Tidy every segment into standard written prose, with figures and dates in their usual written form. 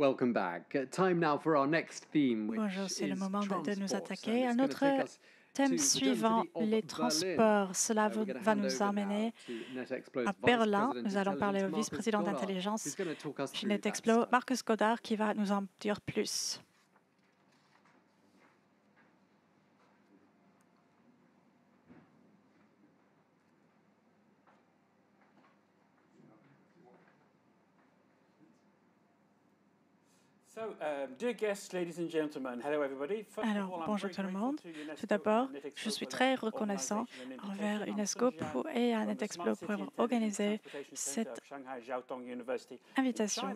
Welcome back. Time now for our next theme, which Bonjour, c'est le is moment de nous transport. attaquer à And it's notre going to take us thème to the suivant, German city les of Berlin. transports. Cela We're going to va hand nous over now amener to NetExplo's à Vice Berlin. President Nous allons parler au Intelligence, Marcus vice-président Goddard, d'intelligence who's going to talk us chez through that NetExplo, stuff. Marcus Goddard, qui va nous en dire plus. Alors, bonjour tout le monde. Tout d'abord, je suis très reconnaissant envers UNESCO et à NetExplo pour avoir organisé cette invitation.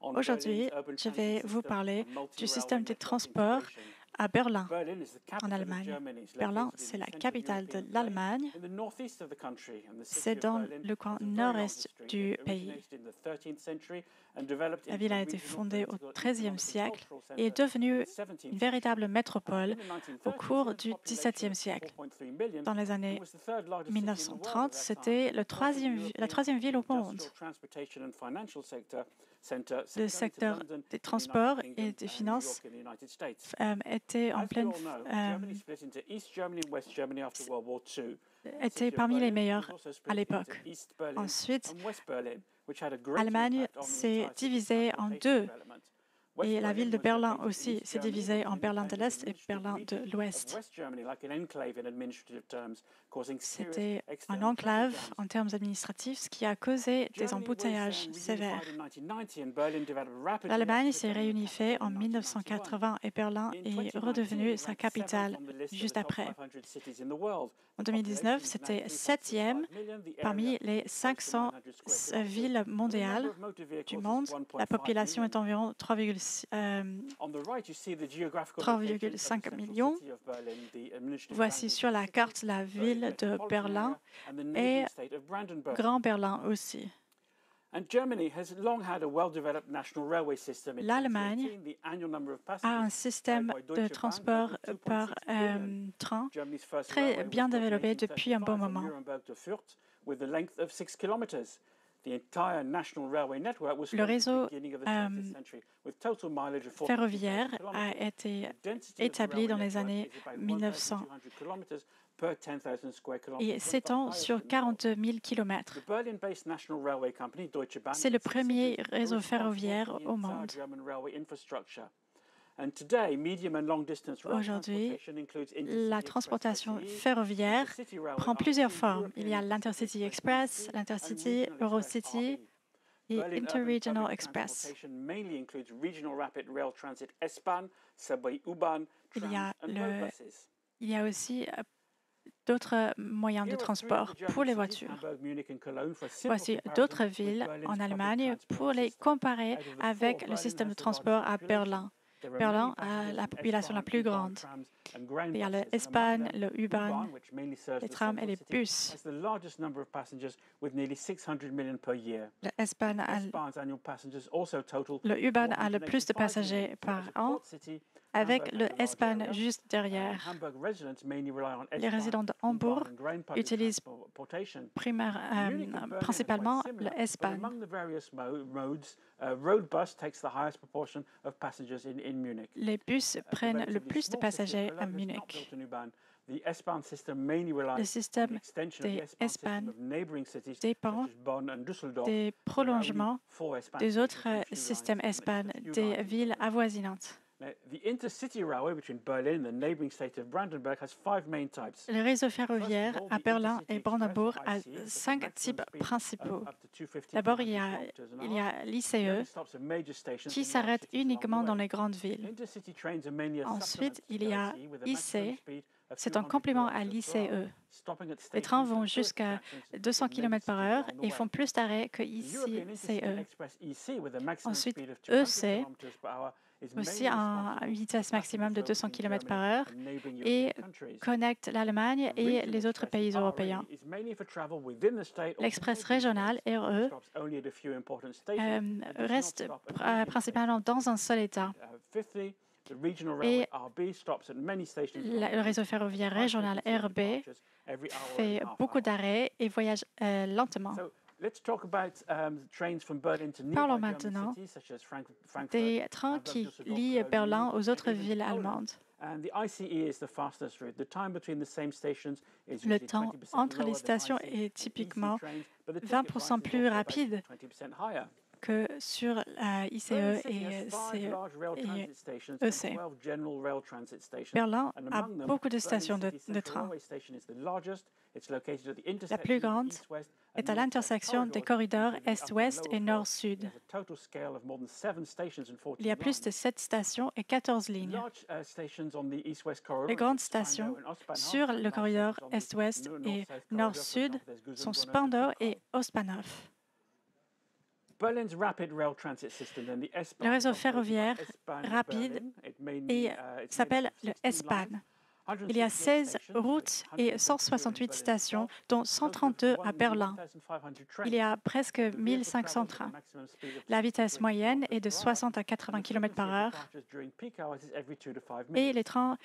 Aujourd'hui, je vais vous parler du système de transport à Berlin, en Allemagne. Berlin, c'est la capitale de l'Allemagne. C'est dans le coin nord-est du pays. La ville a été fondée au XIIIe siècle et est devenue une véritable métropole au cours du XVIIe siècle. Dans les années 1930, c'était la troisième ville au monde. Le secteur des transports et des finances était était parmi les meilleurs à l'époque. Ensuite, l'Allemagne s'est divisée en deux. Et la ville de Berlin aussi s'est divisée en Berlin de l'Est et Berlin de l'Ouest. C'était un enclave en termes administratifs, ce qui a causé des embouteillages sévères. L'Allemagne s'est réunifiée en 1980 et Berlin est redevenue sa capitale juste après. En 2019, c'était 7e parmi les 500 villes mondiales du monde. La population est environ 3,5 millions. Voici sur la carte la ville de Berlin et Grand Berlin aussi. L'Allemagne a un système de transport par train très bien développé depuis un bon moment. Le réseau ferroviaire a été établi dans les années 1900 et s'étend sur 40 000 km. C'est le premier réseau ferroviaire au monde. Aujourd'hui, la transportation ferroviaire prend plusieurs formes. Il y a l'Intercity Express, l'Intercity, Eurocity et Interregional Express. Il y a aussi d'autres moyens de transport pour les voitures. Voici d'autres villes en Allemagne pour les comparer avec le système de transport à Berlin. Berlin a la population la plus grande. Il y a le S-Bahn, le U-Bahn, les trams et les bus. Le S-Bahn le U-Bahn a le plus de passagers par an, avec le S-Bahn juste derrière. Les résidents de Hambourg utilisent principalement le S-Bahn. Les bus prennent le plus de passagers à Munich. Le système des S-Bahn dépend des prolongements des autres systèmes S-Bahn des villes avoisinantes. Le réseau ferroviaire à Berlin et Brandenburg a 5 types principaux. D'abord, il y a l'ICE qui s'arrête uniquement dans les grandes villes. Ensuite, il y a IC, c'est un complément à l'ICE. Les trains vont jusqu'à 200 km/h et font plus d'arrêts que ICE. Ensuite, EC, aussi à une vitesse maximum de 200 km/h et connecte l'Allemagne et les autres pays européens. L'Express régional, RE, reste principalement dans un seul État. Et le réseau ferroviaire régional RB fait beaucoup d'arrêts et voyage lentement. Parlons maintenant des trains qui lient Berlin aux autres villes allemandes. Le temps entre les stations est typiquement 20% plus rapide que sur ICE et EC. Berlin a beaucoup de stations de train. La plus grande est à l'intersection des corridors Est-Ouest et Nord-Sud. Il y a plus de 7 stations et 14 lignes. Les grandes stations sur le corridor Est-Ouest et Nord-Sud sont Spandau et Ostbahnhof. Le réseau ferroviaire rapide s'appelle le S-Bahn. Il y a 16 routes et 168 stations, dont 132 à Berlin. Il y a presque 1500 trains. La vitesse moyenne est de 60 à 80 km/h et les trains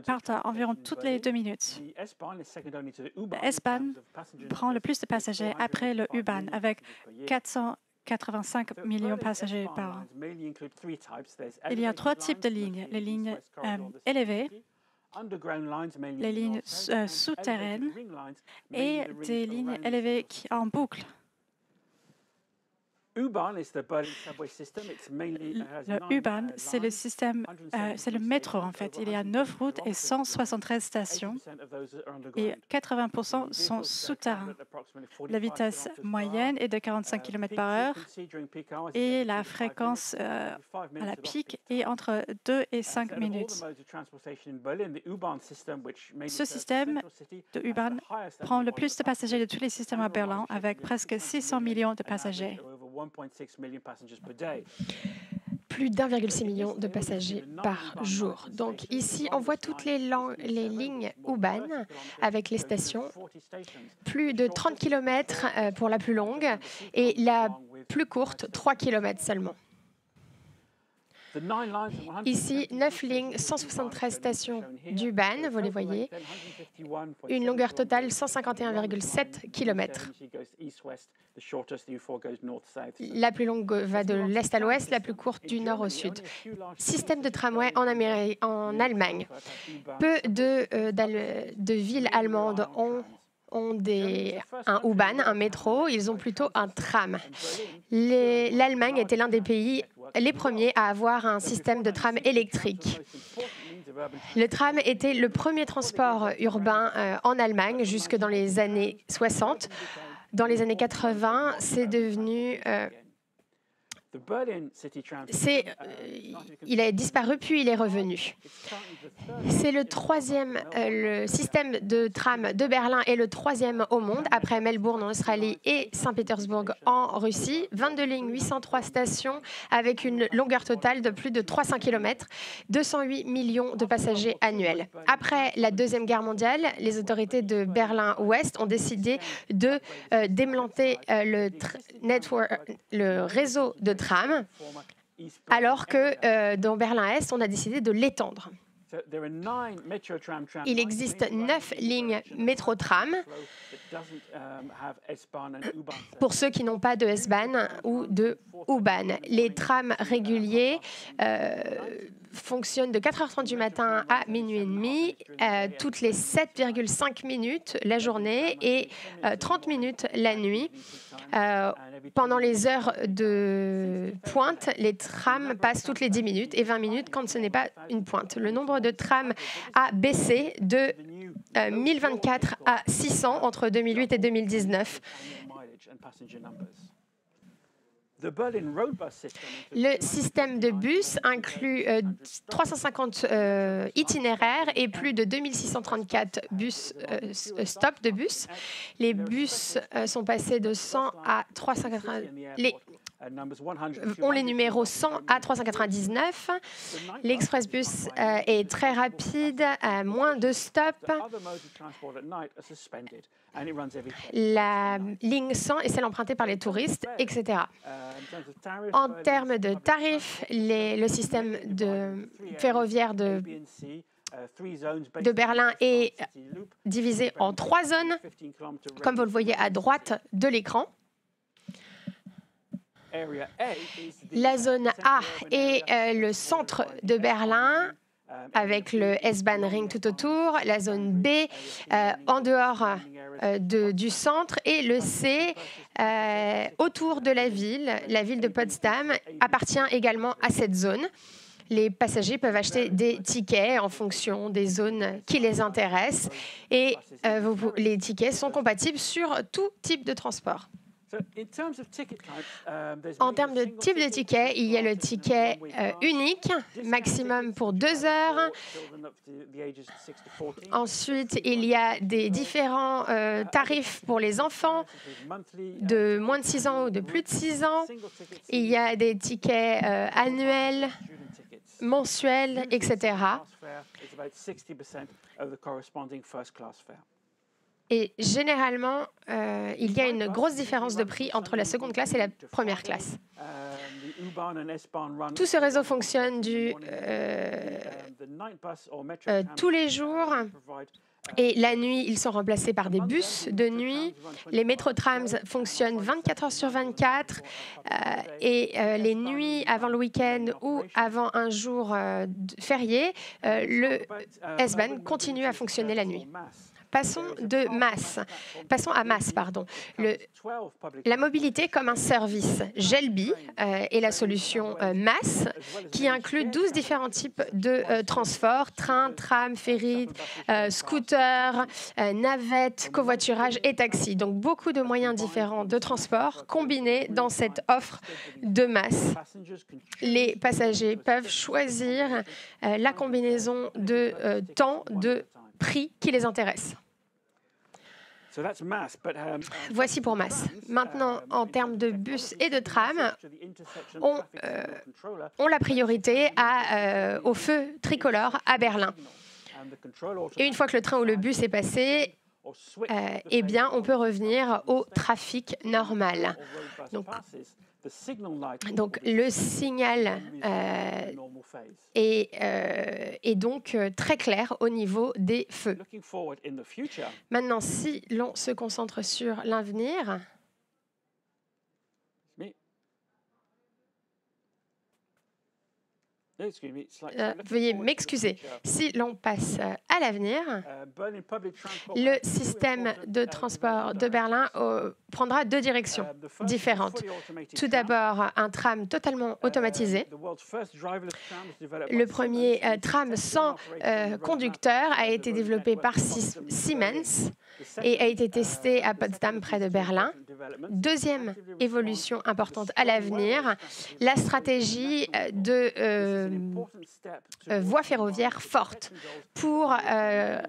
partent à environ toutes les 2 minutes. Le S-Bahn prend le plus de passagers après le U-Bahn, avec 485 millions de passagers par an. Il y a 3 types de lignes. Les lignes élevées, les lignes souterraines et des lignes élevées en boucle. Le U-Bahn, c'est le système, c'est le métro en fait. Il y a 9 routes et 173 stations et 80% sont souterrains. La vitesse moyenne est de 45 km/h et la fréquence à la pic est entre 2 et 5 minutes. Ce système de U-Bahn prend le plus de passagers de tous les systèmes à Berlin, avec presque 600 millions de passagers. Plus d'1,6 million de passagers par jour. Donc ici, on voit toutes les lignes U-Bahn avec les stations. Plus de 30 km pour la plus longue et la plus courte, 3 km seulement. Ici, 9 lignes, 173 stations d'U-Bahn, vous les voyez. Une longueur totale 151,7 km. La plus longue va de l'est à l'ouest, la plus courte du nord au sud. Système de tramway en Allemagne. Peu de villes allemandes ont un U-Bahn, un métro, ils ont plutôt un tram. L'Allemagne était l'un des pays les premiers à avoir un système de tram électrique. Le tram était le premier transport urbain en Allemagne jusque dans les années 60. Dans les années 80, c'est devenu... il a disparu, puis il est revenu. C'est le système de tram de Berlin est le 3e au monde, après Melbourne en Australie et Saint-Pétersbourg en Russie. 22 lignes, 803 stations, avec une longueur totale de plus de 300 km, 208 millions de passagers annuels. Après la Deuxième Guerre mondiale, les autorités de Berlin-Ouest ont décidé de démanteler le réseau de tram, alors que dans Berlin-Est, on a décidé de l'étendre. Il existe 9 lignes métro-tram pour ceux qui n'ont pas de S-Bahn ou de U-Bahn. Les trams réguliers fonctionnent de 4h30 du matin à minuit et demi, toutes les 7,5 minutes la journée et 30 minutes la nuit. Pendant les heures de pointe, les trams passent toutes les 10 minutes et 20 minutes quand ce n'est pas une pointe. Le nombre de trams a baissé de 1024 à 600 entre 2008 et 2019. Le système de bus inclut 350 itinéraires et plus de 2634 stops de bus. Les bus sont passés de 100 à 380. ont les numéros 100 à 399. L'Expressbus est très rapide, moins de stops. La ligne 100 est celle empruntée par les touristes, etc. En termes de tarifs, le système ferroviaire de de Berlin est divisé en 3 zones, comme vous le voyez à droite de l'écran. La zone A est le centre de Berlin, avec le S-Bahn Ring tout autour, la zone B en dehors du centre et le C autour de la ville de Potsdam appartient également à cette zone. Les passagers peuvent acheter des tickets en fonction des zones qui les intéressent et les tickets sont compatibles sur tout type de transport. En termes de type de ticket, il y a le ticket unique, maximum pour 2 heures. Ensuite, il y a des différents tarifs pour les enfants de moins de 6 ans ou de plus de 6 ans. Il y a des tickets annuels, mensuels, etc. Et généralement, il y a une grosse différence de prix entre la seconde classe et la première classe. Tout ce réseau fonctionne tous les jours. Et la nuit, ils sont remplacés par des bus de nuit. Les métro-trams fonctionnent 24 heures sur 24. Et les nuits avant le week-end ou avant un jour férié, le S-Bahn continue à fonctionner la nuit. Passons à masse. La mobilité comme un service. Gelby est la solution masse qui inclut 12 différents types de transports, train, tram, ferry, scooter, navette, covoiturage et taxi. Donc beaucoup de moyens différents de transport combinés dans cette offre de masse. Les passagers peuvent choisir la combinaison de temps, de prix qui les intéresse. Voici pour masse. Maintenant, en termes de bus et de tram, on la priorité au feu tricolore à Berlin. Et une fois que le train ou le bus est passé, eh bien, on peut revenir au trafic normal. Donc le signal est donc très clair au niveau des feux. Maintenant, si l'on se concentre sur l'avenir, veuillez m'excuser. Si l'on passe à l'avenir, le système de transport de Berlin prendra 2 directions différentes. Tout d'abord, un tram totalement automatisé. Le premier tram sans conducteur a été développé par Siemens et a été testé à Potsdam, près de Berlin. Deuxième évolution importante à l'avenir, la stratégie de voie ferroviaire forte pour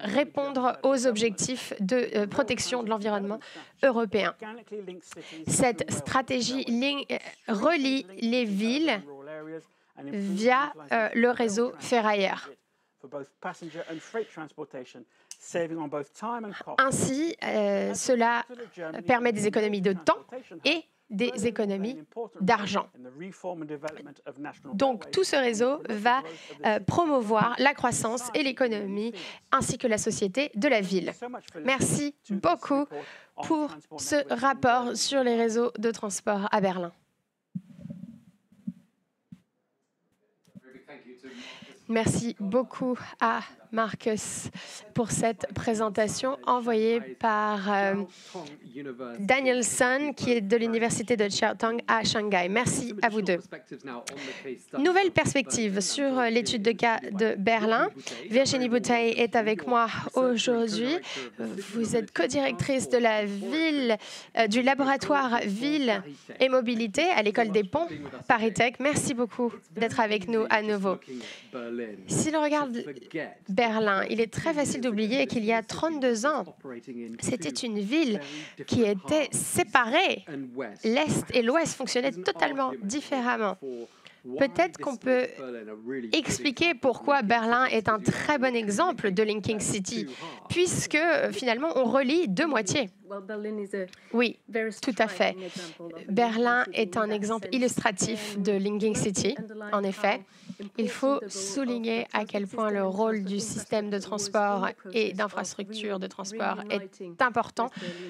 répondre aux objectifs de protection de l'environnement européen. Cette stratégie relie les villes via le réseau ferroviaire. Ainsi, cela permet des économies de temps et des économies d'argent. Donc, tout ce réseau va promouvoir la croissance et l'économie, ainsi que la société de la ville. Merci beaucoup pour ce rapport sur les réseaux de transport à Berlin. Merci beaucoup à Marcus pour cette présentation envoyée par Danielson, qui est de l'Université de Chiao-Tong à Shanghai. Merci à vous deux. Nouvelle perspective sur l'étude de cas de Berlin. Virginie Bouteille est avec moi aujourd'hui. Vous êtes co-directrice de la ville, du laboratoire Ville et Mobilité à l'École des Ponts, ParisTech. Merci beaucoup d'être avec nous à nouveau. Si l'on regarde Berlin, il est très facile d'oublier qu'il y a 32 ans, c'était une ville qui était séparée. L'Est et l'Ouest fonctionnaient totalement différemment. Peut-être qu'on peut expliquer pourquoi Berlin est un très bon exemple de Linking City, puisque finalement on relie 2 moitiés Oui, tout à fait. Berlin est un exemple illustratif de Linking City. En effet, il faut souligner à quel point le rôle du système de transport et d'infrastructure de transport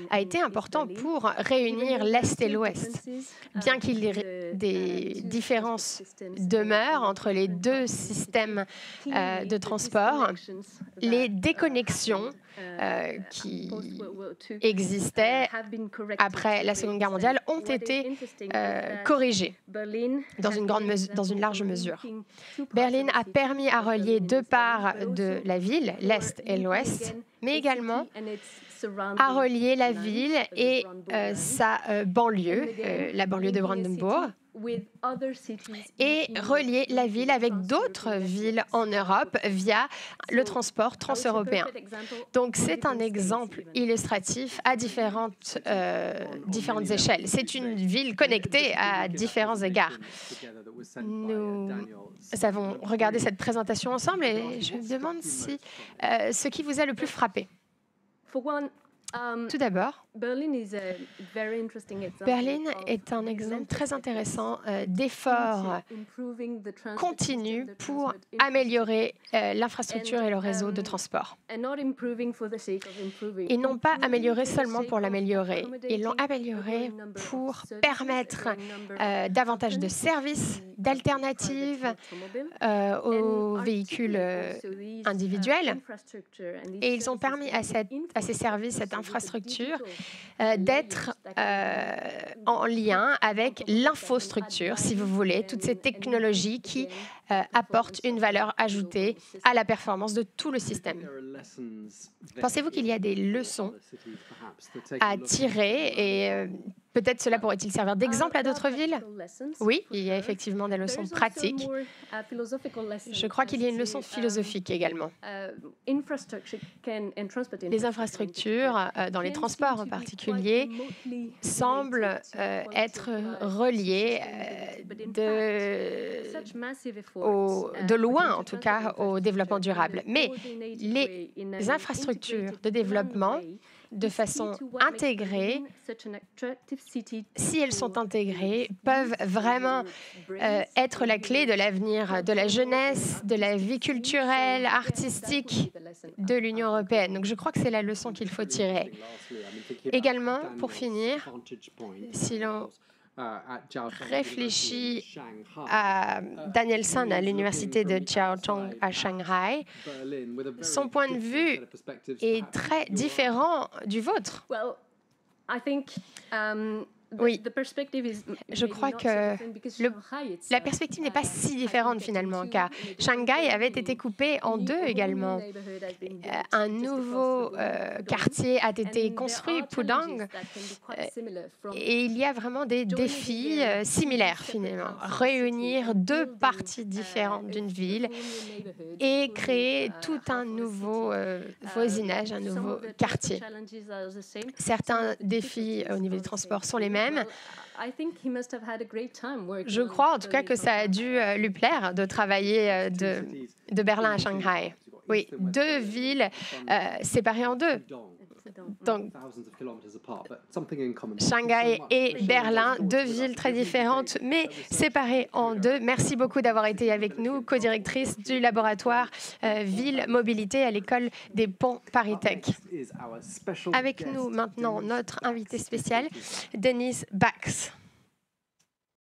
a été important pour réunir l'Est et l'Ouest. Bien qu'il y ait des différences demeurent entre les deux systèmes de transport, les déconnexions qui existaient après la Seconde Guerre mondiale ont été corrigées dans une large mesure. Berlin a permis à relier deux parts de la ville, l'Est et l'Ouest, mais également à relier la ville et sa banlieue, la banlieue de Brandenburg, et relier la ville avec d'autres villes en Europe via le transport transeuropéen. Donc, c'est un exemple illustratif à différentes échelles. C'est une ville connectée à différents égards. Nous avons regardé cette présentation ensemble et je me demande si ce qui vous a le plus frappé. Tout d'abord, Berlin est un exemple très intéressant d'effort continu pour améliorer l'infrastructure et le réseau de transport. Ils n'ont pas amélioré seulement pour l'améliorer, ils l'ont amélioré pour permettre davantage de services, d'alternatives aux véhicules individuels. Et ils ont permis à ces services, cette infrastructure, d'être en lien avec l'infrastructure, si vous voulez, toutes ces technologies qui apportent une valeur ajoutée à la performance de tout le système. Pensez-vous qu'il y a des leçons à tirer et peut-être cela pourrait-il servir d'exemple à d'autres villes? Oui, il y a effectivement des leçons pratiques. Je crois qu'il y a une leçon philosophique également. Les infrastructures, dans les transports en particulier, semblent être reliées de loin, en tout cas, au développement durable. Mais les infrastructures de développement, de façon intégrée, si elles sont intégrées, peuvent vraiment être la clé de l'avenir de la jeunesse, de la vie culturelle, artistique de l'Union européenne. Donc je crois que c'est la leçon qu'il faut tirer. Également, pour finir, si l'on réfléchit à Danielson à l'université de Jiaotong à Shanghai, son point de vue est très différent du vôtre. Oui, je crois que la perspective n'est pas si différente finalement, car Shanghai avait été coupé en deux également. Un nouveau quartier a été construit, Pudong, et il y a vraiment des défis similaires finalement. Réunir deux parties différentes d'une ville et créer tout un nouveau voisinage, un nouveau quartier. Certains défis au niveau des transports sont les mêmes. Je crois en tout cas que ça a dû lui plaire de travailler de Berlin à Shanghai. Oui, deux villes séparées en deux. Donc, Shanghai et Berlin, deux villes très différentes, mais séparées en deux. Merci beaucoup d'avoir été avec nous, co-directrice du laboratoire Ville Mobilité à l'école des Ponts ParisTech. Avec nous maintenant, notre invité spécial, Denise Bax.